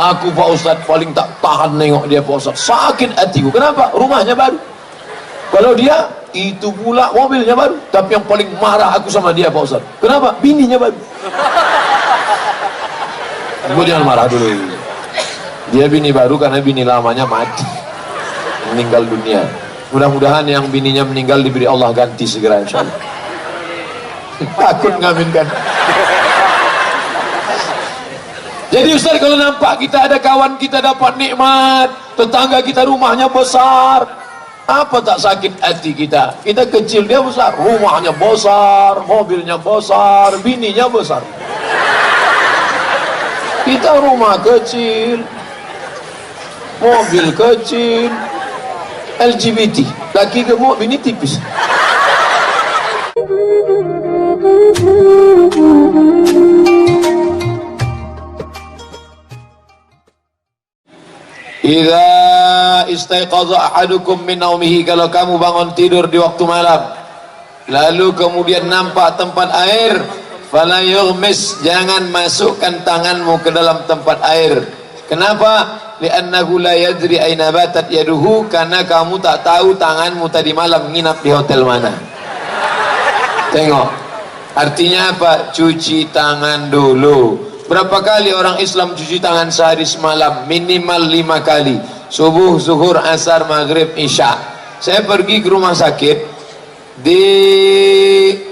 Aku Pak Ustadz paling tak tahan nengok dia Pak Ustadz, sakit hatiku. Kenapa? Rumahnya baru. Kalau dia itu pula mobilnya baru, tapi yang paling marah aku sama dia Pak Ustadz. Kenapa? Bininya baru. Gue jangan marah dulu. Dia bini baru karena bini lamanya mati, meninggal dunia. Mudah-mudahan yang bininya meninggal diberi Allah ganti segera insyaallah. Takut ngaminkan. Jadi Ustaz, kalau nampak kita ada kawan kita dapat nikmat, tetangga kita rumahnya besar, apa tak sakit hati kita? Kita kecil, dia besar, rumahnya besar, mobilnya besar, bininya besar. Kita rumah kecil, mobil kecil, LGBT, laki gemuk, bini tipis. Idza istaiqadha ahadukum min naumihi, kalau kamu bangun tidur di waktu malam, lalu kemudian nampak tempat air, fala yughmis, jangan masukkan tanganmu ke dalam tempat air. Kenapa? Li'annahu la yadri aina batat yaduhu, karena kamu tak tahu tanganmu tadi malam nginap di hotel mana. Tengok, artinya apa? Cuci tangan dulu. Berapa kali orang Islam cuci tangan sehari semalam? Minimal 5 kali. Subuh, zuhur, asar, maghrib, isya. Saya pergi ke rumah sakit, di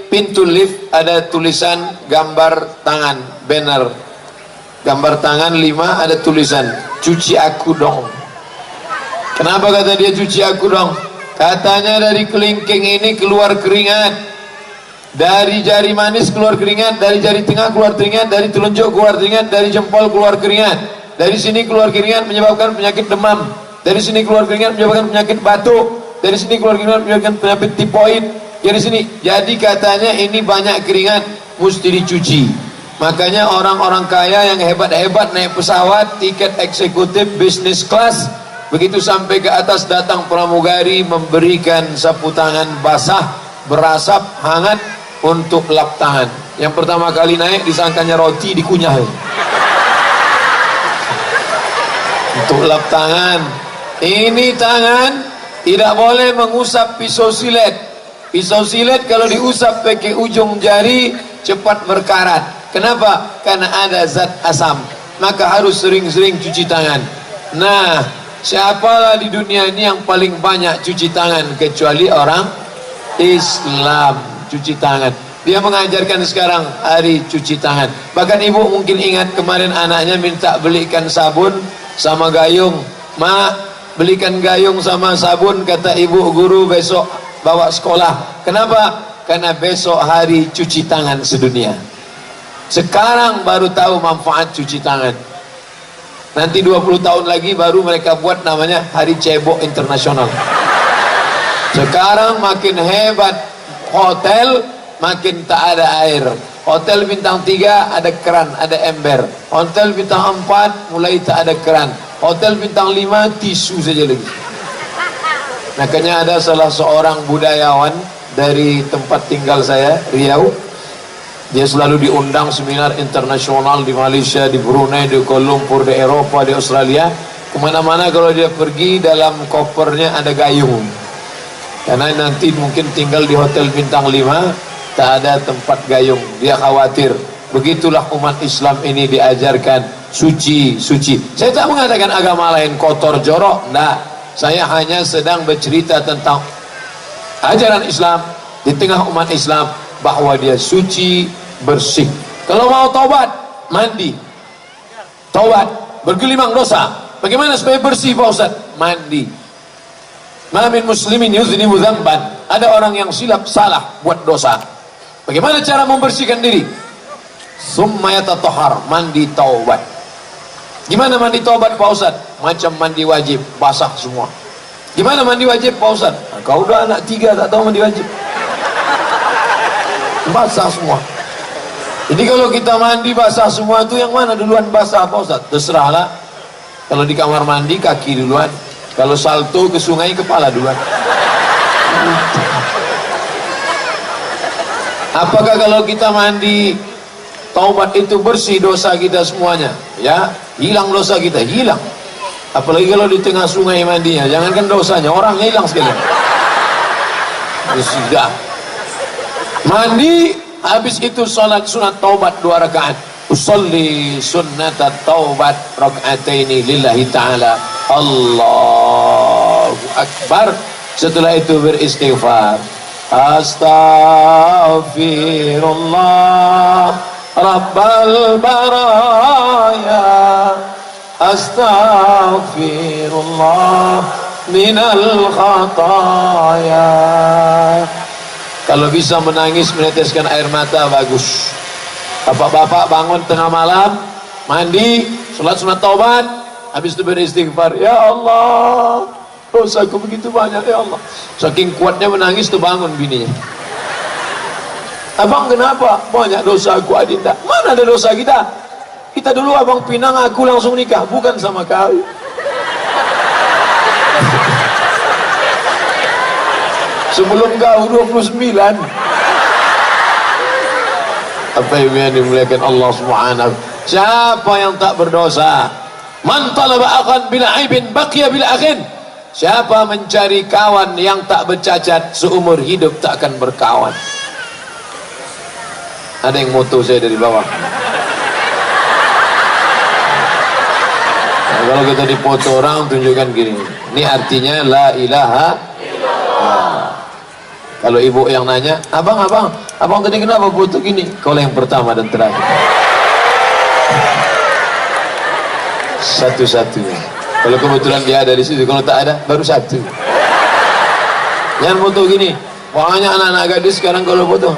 pintu lift ada tulisan gambar tangan, banner gambar tangan 5, ada tulisan cuci aku dong. Kenapa kata dia cuci aku dong? Katanya dari kelingking ini keluar keringat, dari jari manis keluar keringat, dari jari tengah keluar keringat, dari telunjuk keluar keringat, dari jempol keluar keringat, dari sini keluar keringat menyebabkan penyakit demam, dari sini keluar keringat menyebabkan penyakit batuk, dari sini keluar keringat menyebabkan penyakit tipoid, dari sini. Jadi katanya ini banyak keringat, mesti dicuci. Makanya orang-orang kaya yang hebat-hebat naik pesawat, tiket eksekutif bisnis kelas, begitu sampai ke atas datang pramugari memberikan sapu tangan basah berasap hangat untuk lap tangan. Yang pertama kali naik disangkanya roti, dikunyah untuk lap tangan. Ini tangan tidak boleh mengusap pisau silet. Pisau silet kalau diusap pakai ujung jari cepat berkarat. Kenapa? Karena ada zat asam. Maka harus sering-sering cuci tangan. Nah, siapalah di dunia ini yang paling banyak cuci tangan kecuali orang Islam? Cuci tangan. Dia mengajarkan sekarang hari cuci tangan. Bahkan ibu mungkin ingat kemarin anaknya minta belikan sabun sama gayung. Mak, belikan gayung sama sabun, kata ibu guru besok bawa sekolah. Kenapa? Karena besok hari cuci tangan sedunia. Sekarang baru tahu manfaat cuci tangan. Nanti 20 tahun lagi baru mereka buat namanya Hari Cebok Internasional. Sekarang makin hebat hotel, makin tak ada air. Hotel bintang 3 ada keran, ada ember. Hotel bintang 4 mulai tak ada keran. Hotel bintang 5 tisu saja lagi. Makanya ada salah seorang budayawan dari tempat tinggal saya, Riau. Dia selalu diundang seminar internasional di Malaysia, di Brunei, di Kuala Lumpur, di Eropa, di Australia. Kemana-mana kalau dia pergi, dalam kopernya ada gayung. Karena nanti mungkin tinggal di hotel bintang 5, tak ada tempat gayung. Dia khawatir. Begitulah umat Islam ini diajarkan suci, suci. Saya tak mengatakan agama lain kotor, jorok. Nah, saya hanya sedang bercerita tentang ajaran Islam di tengah umat Islam, bahwa dia suci, bersih. Kalau mau taubat, mandi. Taubat, bergelimang dosa. Bagaimana supaya bersih Pak Ustaz? Mandi. Ma min muslimin yuznibu dzamban. Ada orang yang silap salah buat dosa. Bagaimana cara membersihkan diri? Summa yatatahhar, mandi taubat. Gimana mandi taubat Pak Ustaz? Macam mandi wajib, basah semua. Gimana mandi wajib Pak Ustaz? Nah, kau udah anak 3 tak tahu mandi wajib. Basah semua. Jadi kalau kita mandi basah semua itu yang mana duluan basah Pak Ustaz? Terserahlah. Kalau di kamar mandi kaki duluan. Kalau salto ke sungai kepala duluan. Apakah kalau kita mandi taubat itu bersih dosa kita semuanya? Ya, hilang dosa kita, hilang. Apalagi kalau di tengah sungai mandinya, jangankan dosanya, orangnya hilang sekali. Sudah mandi, habis itu salat sunat taubat 2 rakaat. Usolli sunnat taubat raka'ataini lillahi ta'ala. Allahu Akbar. Setelah itu beristighfar. Astaghfirullah Rabbal baraya. Astaghfirullah minal khataya. Kalau bisa menangis meneteskan air mata bagus. Bapak-bapak bangun tengah malam, mandi, sholat sunat taubat, habis itu beristighfar. Ya Allah, dosaku begitu banyak ya Allah. Saking kuatnya menangis tuh bangun bininya. Abang kenapa? Banyak dosa aku Adinda. Mana ada dosa kita? Kita dulu abang pinang aku langsung nikah, bukan sama kau. Sebelum kau 29. Apa yang dimuliakan Allah Subhanahu. Siapa yang tak berdosa? Man talaba akhan bila aibin baqiya bila akhin. Siapa mencari kawan yang tak bercacat, seumur hidup tak akan berkawan. Ada yang moto saya dari bawah. Nah, kalau kita dipoto orang, tunjukkan gini. Ini artinya la ilaha illallah. Kalau ibu yang nanya, abang tadi kenapa foto gini? Kalau yang pertama dan terakhir. Satu-satunya. Kalau kebetulan dia ada di situ, kalau tak ada, baru satu. Jangan foto gini. Banyak anak-anak gadis sekarang kalau foto,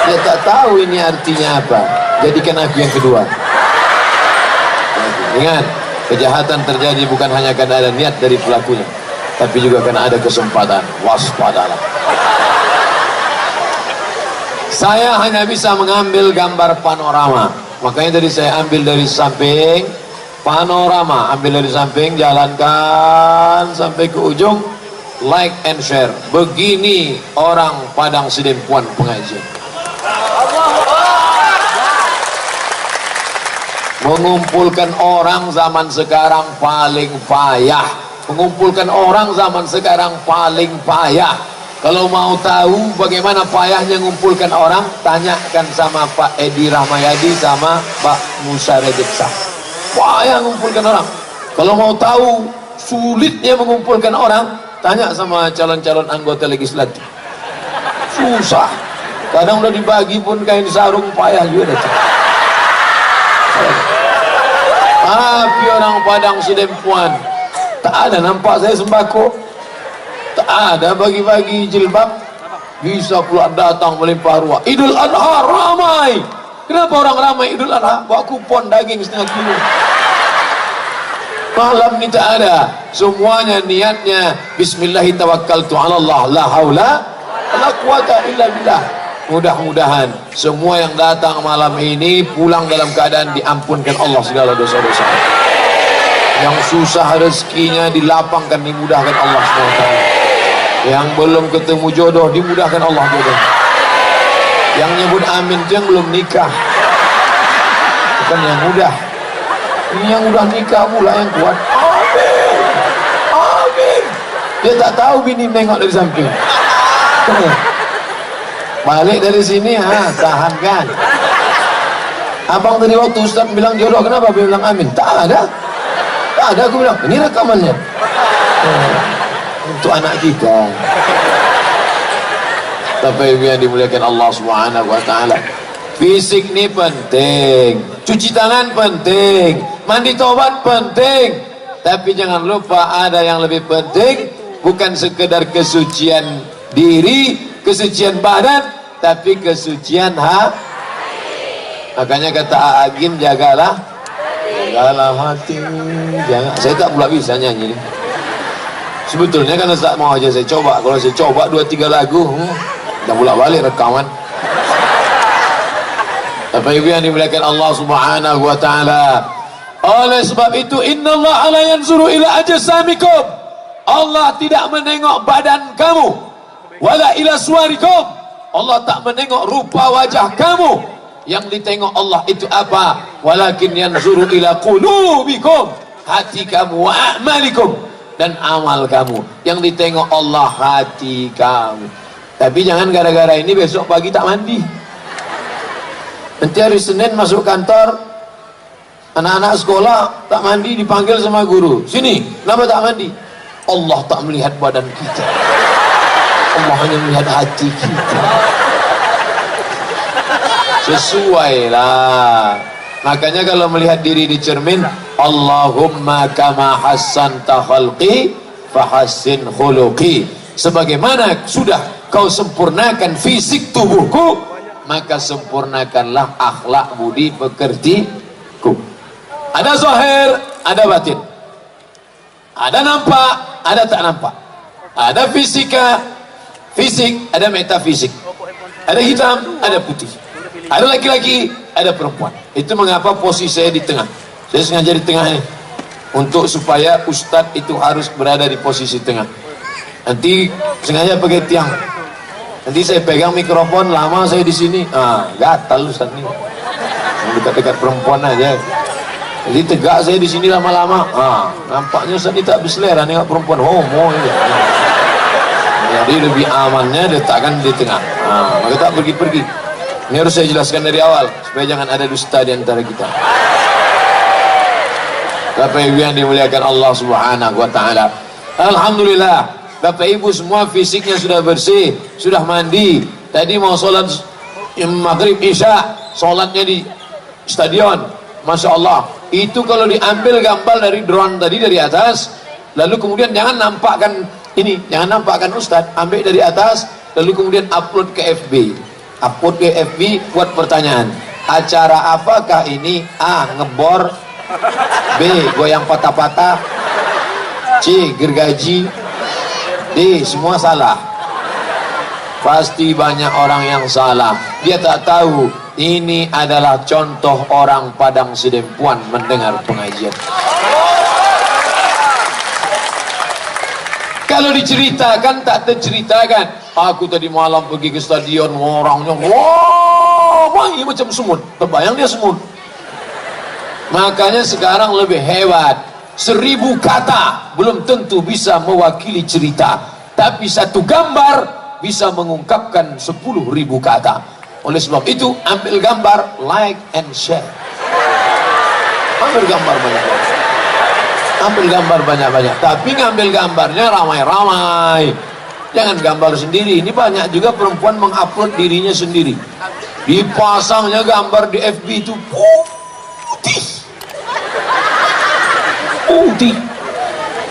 dia tak tahu ini artinya apa. Jadikan aku yang kedua. Ingat, kejahatan terjadi bukan hanya karena ada niat dari pelakunya, tapi juga karena ada kesempatan. Waspadalah. Saya hanya bisa mengambil gambar panorama, makanya tadi saya ambil dari samping. Panorama, ambil dari samping, jalankan sampai ke ujung, like and share. Begini orang Padang Sidempuan pengajian. Mengumpulkan orang zaman sekarang paling payah. Mengumpulkan orang zaman sekarang paling payah. Kalau mau tahu bagaimana payahnya mengumpulkan orang, tanyakan sama Pak Edi Rahmayadi sama Pak Musa Redeksa. Payah mengumpulkan orang. Kalau mau tahu sulitnya mengumpulkan orang, tanya sama calon-calon anggota legislatif. Susah. Kadang udah dibagi pun kain sarung, payah juga. Tapi orang Padang Sidempuan tak ada nampak saya sembako, tak ada bagi-bagi jilbab, bisa pula datang melimpah ruah. Idul Adha ramai. Kenapa orang ramai Idul Adha? Bawa kupon daging setengah kilo. Malam ini tak ada. Semuanya niatnya Bismillahirrahmanirrahim, la haula la quwata illa billah. Mudah-mudahan semua yang datang malam ini pulang dalam keadaan diampunkan Allah segala dosa-dosa. Yang susah rezekinya dilapangkan, dimudahkan Allah SWT. Yang belum ketemu jodoh, dimudahkan Allah jodoh. Yang nyebut amin itu yang belum nikah, bukan yang mudah. Ini yang udah nikah pula yang kuat. Amin, amin. Dia tak tahu bini nengok dari samping. Balik dari sini, tahan kan. Abang tadi waktu Ustaz bilang jodoh, kenapa dia bilang amin? Tak ada. Tak ada, aku bilang, ini rekamannya. Untuk anak kita. Tapi yang dimuliakan Allah Subhanahu wa taala. Fisik ini penting. Cuci tangan penting. Mandi taubat penting. Tapi jangan lupa ada yang lebih penting, bukan sekedar kesucian diri, kesucian badan, tapi kesucian hati. Makanya kata Agim, jagalah hati. Jangan, saya tak pula bisa nyanyi. Sebetulnya kan tak mau aja saya coba. Kalau saya coba 2-3 lagu, dah pula balik rekaman. Tapi ibu yang dimuliakan Allah Subhanahu wa taala. Oleh sebab itu, innallaha la yanzuru ila ajsamikum. Allah tidak menengok badan kamu. Wala ila suwarikum. Allah tak menengok rupa wajah kamu. yang ditengok Allah itu apa? Walakin yanzuru ila qulubikum, hati kamu, wa a'malikum, dan amal kamu. Yang ditengok Allah hati kamu. Tapi jangan gara-gara ini besok pagi tak mandi. Nanti hari Senin masuk kantor, anak-anak sekolah tak mandi, dipanggil sama guru, sini, kenapa tak mandi? Allah tak melihat badan kita, Allah hanya melihat hati kita. Sesuai lah. Makanya kalau melihat diri di cermin, Allahumma kama hassanta khalqi fahassin khuluqi, sebagaimana sudah kau sempurnakan fisik tubuhku, maka sempurnakanlah akhlak budi pekertiku. Ada zahir, ada batin, ada nampak, ada tak nampak, ada fisika, fisik, ada metafisik, ada hitam, ada putih, ada laki-laki, ada perempuan. Itu mengapa posisi saya di tengah. Saya sengaja di tengah ini untuk supaya ustadz itu harus berada di posisi tengah. Nanti sengaja pakai tiang. Nanti saya pegang mikrofon lama saya di sini, gatal ustadz nih. Dekat-dekat perempuan aja. Jadi tegak saya di sini lama-lama. Nampaknya ustadz ini tak berselera nengok perempuan homo. Jadi lebih amannya letakkan di tengah. Maka tak pergi-pergi. Ini harus saya jelaskan dari awal supaya jangan ada dusta di antara kita. Bapak Ibu yang dimuliakan Allah Subhanahu wa taala. Alhamdulillah, Bapak Ibu semua fisiknya sudah bersih, sudah mandi. Tadi mau sholat maghrib isya, sholatnya di stadion. Masya Allah. Itu kalau diambil gambar dari drone tadi dari atas, lalu kemudian jangan nampakkan ini, jangan nampakkan Ustadz, ambil dari atas, lalu kemudian upload ke FB. Upload ke FB, buat pertanyaan, acara apakah ini? A. Ngebor, B. Goyang patah-patah, C. Gergaji, D. Semua salah. Pasti banyak orang yang salah. Dia tak tahu ini adalah contoh orang Padang Sidempuan mendengar pengajian. Kalau diceritakan tak terceritakan. Aku tadi malam pergi ke stadion, orangnya wangi macam semut. Terbayang dia semut. Makanya sekarang lebih hebat. 1000 kata belum tentu bisa mewakili cerita, tapi satu gambar bisa mengungkapkan 10.000 kata. Oleh sebab itu ambil gambar, like and share. Ambil gambar banyak-banyak. Ambil gambar banyak-banyak, tapi ngambil gambarnya ramai-ramai. Jangan gambar sendiri. Ini banyak juga perempuan mengupload dirinya sendiri. Dipasangnya gambar di FB itu putih. Putih.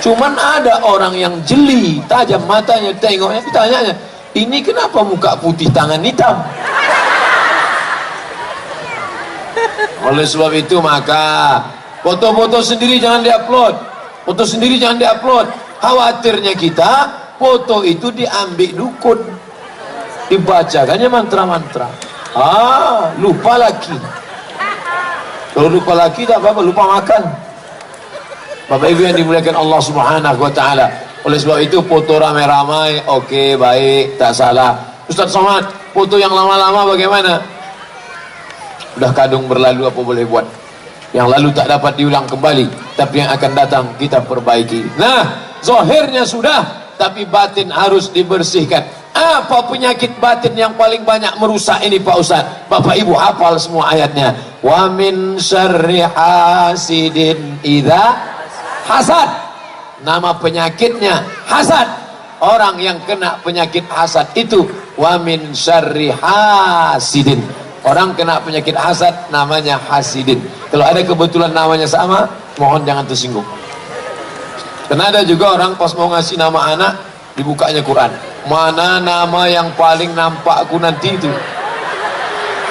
Cuman ada orang yang jeli, tajam matanya, tengoknya, ditanyanya, ini kenapa muka putih tangan hitam? Oleh sebab itu maka foto-foto sendiri jangan diupload. Foto sendiri jangan diupload. Khawatirnya kita foto itu diambil dukun, dibacakannya mantra-mantra. Lupa lagi. Kalau lupa lagi tak apa-apa, lupa makan. Bapak Ibu yang dimuliakan Allah Subhanahu wa taala. Oleh sebab itu foto ramai-ramai oke, baik, tak salah. Ustaz Somad, foto yang lama-lama bagaimana? Udah kadung berlalu, apa boleh buat? Yang lalu tak dapat diulang kembali, tapi yang akan datang kita perbaiki. Nah, zahirnya sudah, tapi batin harus dibersihkan. Apa penyakit batin yang paling banyak merusak ini Pak Ustaz? Bapak Ibu hafal semua ayatnya. Wa min syarri hasidin idza hasad. Nama penyakitnya hasad. Orang yang kena penyakit hasad itu wa min syarri hasidin. Orang kena penyakit hasad namanya hasidin. Kalau ada kebetulan namanya sama, mohon jangan tersinggung. Karena ada juga orang pas mau ngasih nama anak, dibukanya Quran. Mana nama yang paling nampakku nanti itu?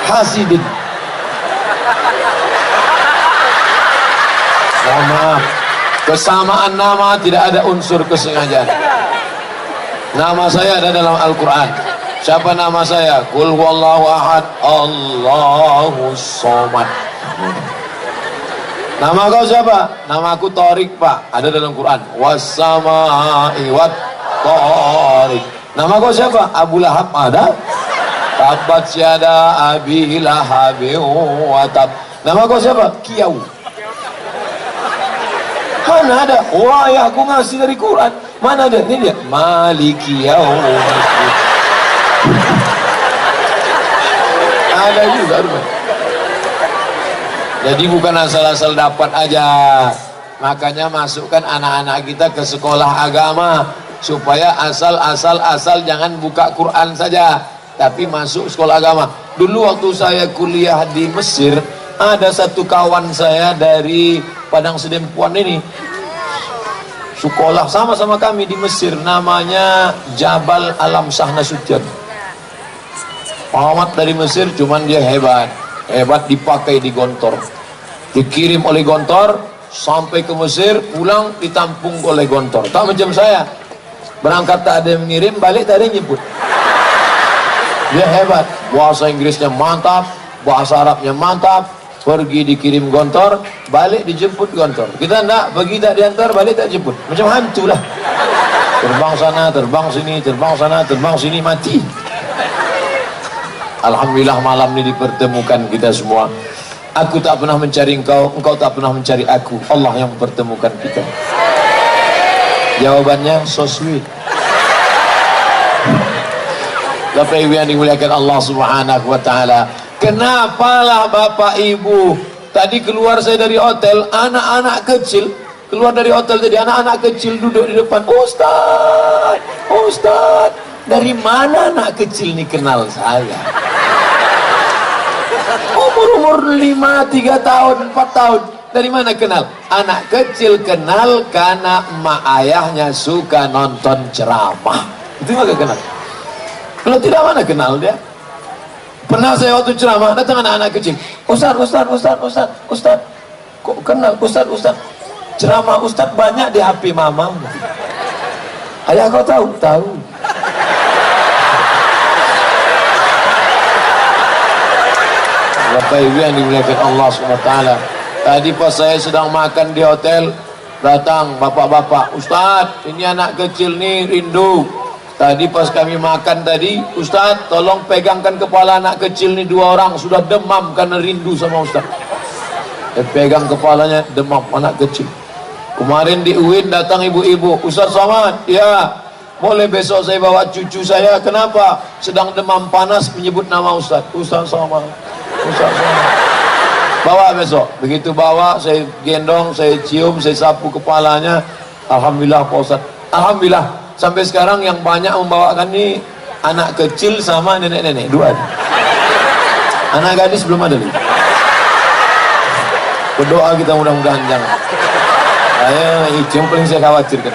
Hasidin. Nama, kesamaan nama tidak ada unsur kesengajaan. Nama saya ada dalam Al-Quran. Siapa nama saya? Qul huwallahu ahad, Allahus somad. Nama kau siapa? Nama aku Tariq Pak. Ada dalam Quran. Wassama'i wat Tariq. Nama kau siapa? Abu Lahab. Ada? Tabat syada abi lahabi wa tab. Nama kau siapa? Kiau. Mana ada? Wah, ya aku ngasih dari Quran. Mana ada? Ini dia. Maliki yaumid. Ada juga rumah. Jadi bukan asal-asal dapat aja. Makanya masukkan anak-anak kita ke sekolah agama supaya asal jangan buka Quran saja, tapi masuk sekolah agama. Dulu waktu saya kuliah di Mesir, ada satu kawan saya dari Padang Sedempuan ini, sekolah sama-sama kami di Mesir, namanya Jabal Alam Sahnasution. Muhammad dari Mesir, cuman dia hebat dipakai di Gontor, dikirim oleh Gontor sampai ke Mesir, pulang ditampung oleh Gontor. Tak macam saya, berangkat tak ada yang mengirim, balik tak ada yang jemput. Dia hebat, bahasa Inggrisnya mantap, bahasa Arabnya mantap, pergi dikirim Gontor, balik dijemput Gontor. Kita enggak, pergi tak diantar, balik tak jemput, macam hantu lah. Terbang sana, terbang sini, terbang sana, terbang sini, mati. Alhamdulillah malam ini dipertemukan kita semua. Aku tak pernah mencari engkau, engkau tak pernah mencari aku. Allah yang mempertemukan kita. Jawabannya so sweet. Bapak Ibu yang dimuliakan Allah Subhanahu wa taala. Kenapalah Bapak Ibu tadi keluar saya dari hotel, anak-anak kecil keluar dari hotel tadi, anak-anak kecil duduk di depan. Ustaz, Ustaz, dari mana anak kecil ini kenal saya? Umur 5, 3 tahun, 4 tahun. Dari mana kenal? Anak kecil kenal karena emak ayahnya suka nonton ceramah. Itu maka kenal. Kalau tidak, mana kenal dia? Pernah saya waktu ceramah, datang anak-anak kecil. Ustaz, kok kenal Ustaz? Ceramah Ustaz banyak di HP mama. Ayah kau tahu? Tahu. Bapak Ibu yang dimuliakan Allah SWT, tadi pas saya sedang makan di hotel, datang bapak-bapak, Ustadz ini anak kecil nih rindu. Tadi pas kami makan tadi, Ustadz tolong pegangkan kepala anak kecil nih 2 orang, sudah demam karena rindu sama Ustadz. Pegang kepalanya, demam anak kecil. Kemarin di UIN datang ibu-ibu, Ustadz Somad, ya boleh besok saya bawa cucu saya, kenapa? Sedang demam panas menyebut nama Ustadz. Ustadz Somad, Ustaz, bawa besok. Begitu bawa, saya gendong, saya cium, saya sapu kepalanya. Alhamdulillah Pak Ustaz. Alhamdulillah sampai sekarang yang banyak membawakan ini anak kecil sama nenek-nenek, 2. Anak gadis belum ada nih. Berdoa kita mudah-mudahan jangan. Itu yang paling saya khawatirkan.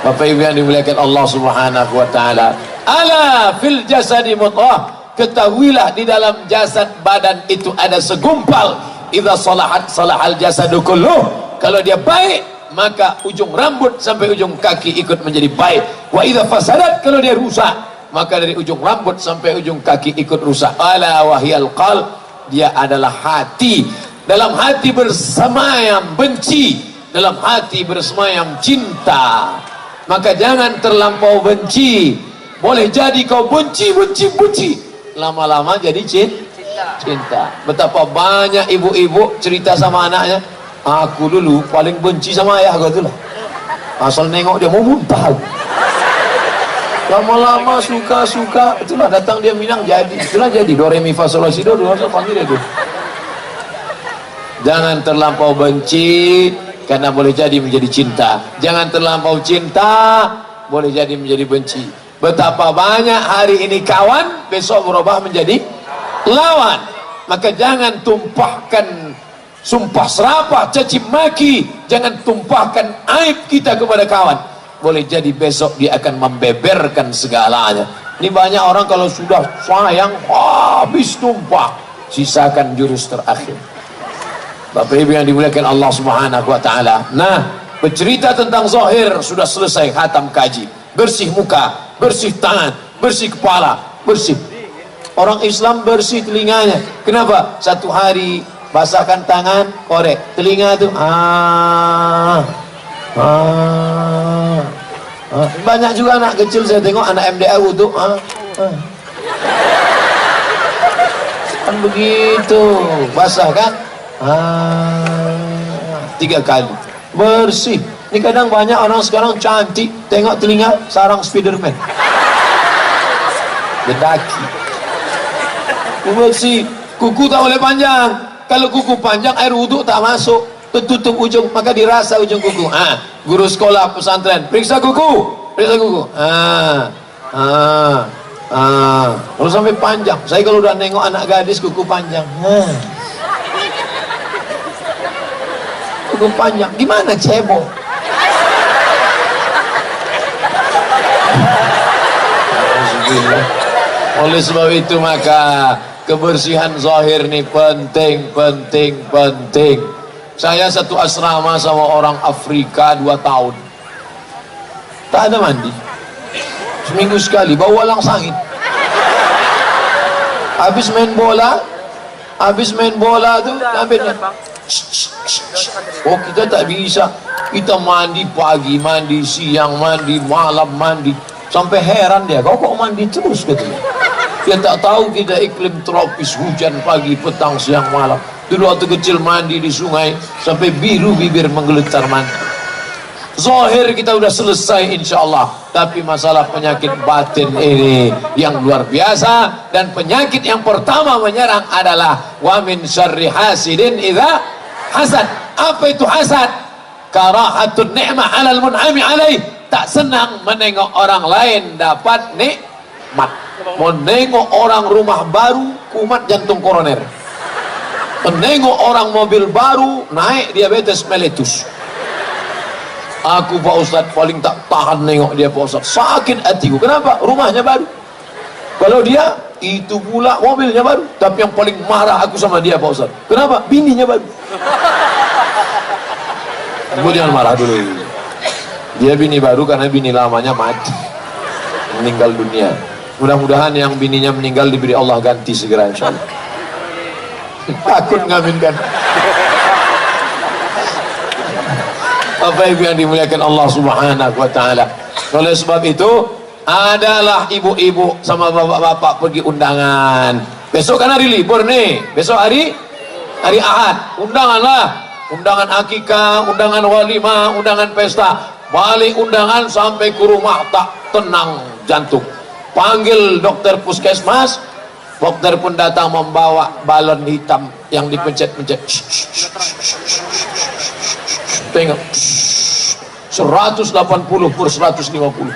Bapak Ibu yang dimuliakan Allah Subhanahu wa taala. Ala fil jasadi mudghah. Ketahuilah di dalam jasad badan itu ada segumpal. Idza salahat salahal jasadu kulluh. Kalau dia baik, maka ujung rambut sampai ujung kaki ikut menjadi baik. Wa idza fasadat, kalau dia rusak, maka dari ujung rambut sampai ujung kaki ikut rusak. Ala wahyal qalb, dia adalah hati. Dalam hati bersemayam benci, dalam hati bersemayam cinta. Maka jangan terlampau benci. Boleh jadi kau benci, lama-lama jadi cinta. Betapa banyak ibu-ibu cerita sama anaknya, aku dulu paling benci sama ayah gua tuh lah, asal nengok dia mau muntah. Lama-lama suka, itulah datang dia Minang, itulah jadi do re mi fa sol la si do, panggil dia tuh. Jangan terlampau benci, karena boleh jadi menjadi cinta. Jangan terlampau cinta, boleh jadi menjadi benci. Betapa banyak hari ini kawan, besok berubah menjadi lawan. Maka jangan tumpahkan sumpah serapah, caci maki. Jangan tumpahkan aib kita kepada kawan. Boleh jadi besok dia akan membeberkan segalanya. Ini banyak orang kalau sudah sayang, habis tumpah, sisakan jurus terakhir. Bapak Ibu yang dimuliakan Allah Subhanahu wa taala. Nah, bercerita tentang zahir sudah selesai, khatam kaji. Bersih muka, bersih tangan, bersih kepala, bersih. Orang Islam bersih telinganya. Kenapa? Satu hari basahkan tangan, korek telinga tuh. Banyak juga anak kecil saya tengok, anak MDA wudhu. Kan begitu, basah kan? 3 kali bersih. Ini kadang banyak orang sekarang cantik, tengok telinga sarang Spiderman, bedaki. Bersih. Kuku tak boleh panjang. Kalau kuku panjang, air wudhu tak masuk, tertutup ujung, maka dirasa ujung kuku. Guru sekolah pesantren, periksa kuku, periksa kuku. Kalau sampai panjang. Saya kalau udah nengok anak gadis kuku panjang, kuku panjang, gimana cebok? Oleh sebab itu maka kebersihan zahir ini penting. Saya satu asrama sama orang Afrika 2 tahun, tak ada mandi, seminggu sekali bau walang sangit. Habis main bola tuh ambilnya. Oh, kita tak bisa, kita mandi pagi, mandi siang, mandi malam, mandi sampai heran dia, kok mandi terus katanya. Dia tak tahu kita iklim tropis, hujan pagi, petang, siang, malam. Dulu waktu kecil mandi di sungai sampai biru bibir menggeletar mandi. Zahir kita udah selesai insyaallah, tapi masalah penyakit batin ini yang luar biasa. Dan penyakit yang pertama menyerang adalah wa min syarri hasidin idza hasad. Apa itu hasad? Karahatun ni'mah 'alal mun'ami 'alaih. Tak senang menengok orang lain dapat nikmat. Menengok orang rumah baru kumat jantung koroner, menengok orang mobil baru naik diabetes meletus. Aku Pak Ustadz paling tak tahan nengok dia Pak Ustadz, sakit hatiku. Kenapa? Rumahnya baru. Kalau dia itu pula mobilnya baru, tapi yang paling marah aku sama dia Pak Ustadz. Kenapa? Bininya baru. Gue jangan marah dulu. Dia bini baru karena bini lamanya mati, meninggal dunia. Mudah-mudahan yang bininya meninggal diberi Allah ganti segera insyaallah. Takut ngaminkan. Bapak Ibu yang dimuliakan Allah Subhanahu wa taala. Oleh sebab itu, adalah ibu-ibu sama bapak-bapak pergi undangan. Besok kan hari libur nih. Besok hari Ahad. Undanganlah. Undangan akikah, undangan walimah, undangan pesta. Balik undangan sampai ke rumah tak tenang jantung. Panggil dokter puskesmas. Dokter pun datang membawa balon hitam yang dipencet-pencet. Tengok, 180 per 150.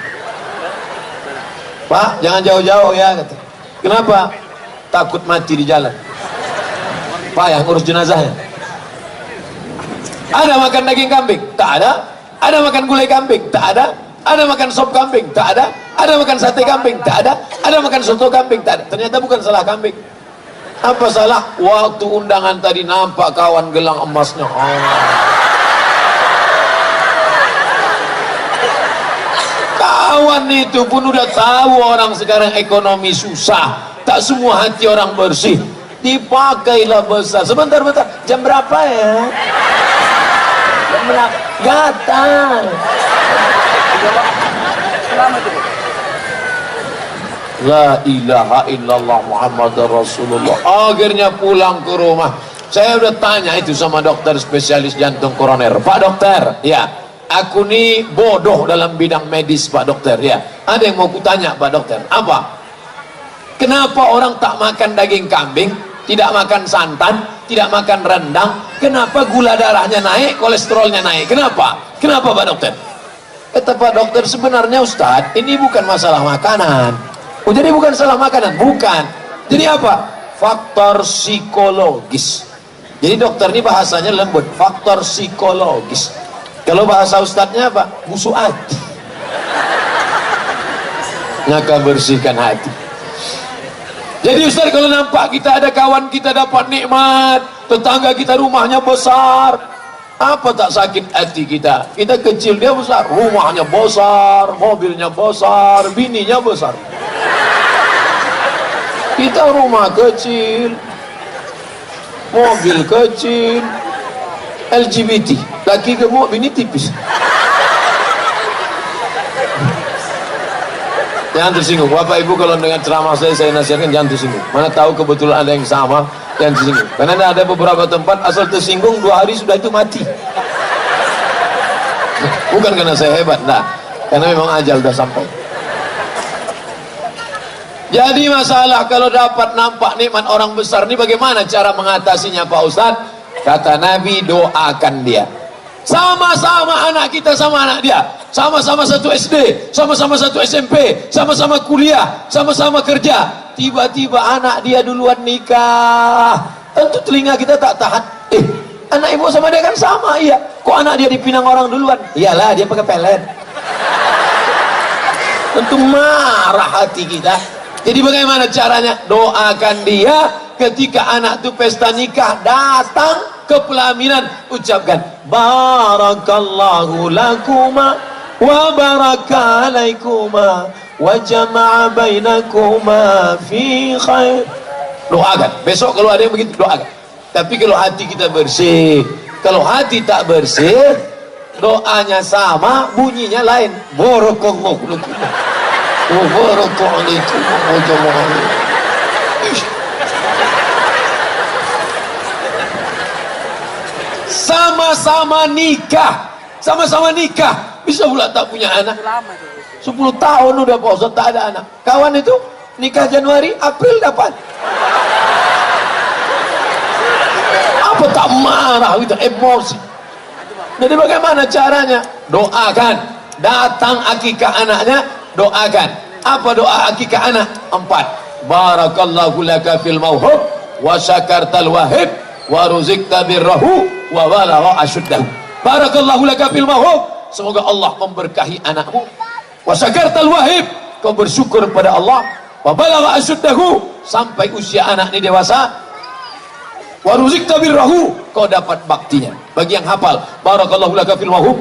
Pak, jangan jauh-jauh ya, kata. Kenapa? Takut mati di jalan. Pak yang ngurus jenazahnya. Ada makan daging kambing? Tak ada. Ada makan gulai kambing? Tak ada. Ada makan sop kambing? Tak ada. Ada makan sate kambing? Tak ada. Ada makan soto kambing? Tak ada. Ternyata bukan salah kambing. Apa salah? Waktu undangan tadi nampak kawan gelang emasnya. Kawan itu pun udah tahu orang sekarang ekonomi susah, tak semua hati orang bersih, dipakailah besar. Sebentar, jam berapa ya? Jam berapa? Gatal. La ilaha illallah Muhammadar Rasulullah. Akhirnya pulang ke rumah. Saya udah tanya itu sama dokter spesialis jantung koroner. Pak dokter, ya, aku nih bodoh dalam bidang medis Pak dokter, ya. Ada yang mau kutanya Pak dokter. Apa? Kenapa orang tak makan daging kambing, tidak makan santan, tidak makan rendang? Kenapa gula darahnya naik, kolesterolnya naik? Kenapa? Kenapa Pak dokter? Kata Pak dokter, sebenarnya Ustadz, ini bukan masalah makanan. Oh, jadi bukan salah makanan? Bukan. Jadi apa? Faktor psikologis. Jadi dokter ini bahasanya lembut, faktor psikologis. Kalau bahasa ustadznya apa? Busuk hati. Maka bersihkan hati. Jadi ustadz, kalau nampak kita ada kawan kita dapat nikmat, tetangga kita rumahnya besar, apa tak sakit hati kita? Kita kecil, dia besar, rumahnya besar, mobilnya besar, bininya besar. Kita rumah kecil, mobil kecil, LGBT, laki gemuk, bini tipis. Jangan tersinggung. Bapak Ibu kalau dengan ceramah saya nasihatkan jangan tersinggung. Mana tahu kebetulan ada yang sama, jangan tersinggung. Karena ada beberapa tempat asal tersinggung 2 hari sudah itu mati. Bukan karena saya hebat, nah, karena memang ajal sudah sampai. Jadi masalah kalau dapat nampak nikmat orang besar ini bagaimana cara mengatasinya Pak Ustadz? Kata Nabi, doakan dia. Sama-sama anak kita sama anak dia, sama-sama satu SD, sama-sama satu SMP, sama-sama kuliah, sama-sama kerja. Tiba-tiba anak dia duluan nikah, tentu telinga kita tak tahan. Anak ibu sama dia kan sama, iya. Kok anak dia dipinang orang duluan? Iyalah, dia pakai pelet. Tentu marah hati kita. Jadi bagaimana caranya? Doakan dia ketika anak itu pesta nikah, datang ke pelaminan, ucapkan barakallahu lakuma wa baraka alaikuma wa jama'a bainakuma fi khair. Doakan. Besok kalau ada yang begitu, doakan. Tapi kalau hati kita bersih, kalau hati tak bersih, doanya sama, bunyinya lain. Barakallahu lakum wa baraka alaikum wa jama'a. Sama-sama nikah, bisa pula tak punya anak. 10 tahun udah Pak Ustadz tak ada anak. Kawan itu nikah Januari, April dapat. Apa tak marah itu, emosi. Jadi bagaimana caranya? Doakan. Datang akikah anaknya, doakan. Apa doa akikah anak? 4. Barakallahu laka fil mauhub wa syakartal wahib wa ruzikta birrahu wa balagha asyuddahu. Barakallahu laka fil mauhub, semoga Allah memberkahi anakmu. Wa syakartal wahib, kau bersyukur pada Allah. Wa balagha asyuddahu, sampai usia anak ini dewasa. Wa ruzikta birrahu, kau dapat baktinya. Bagi yang hafal, barakallahu laka fil mauhub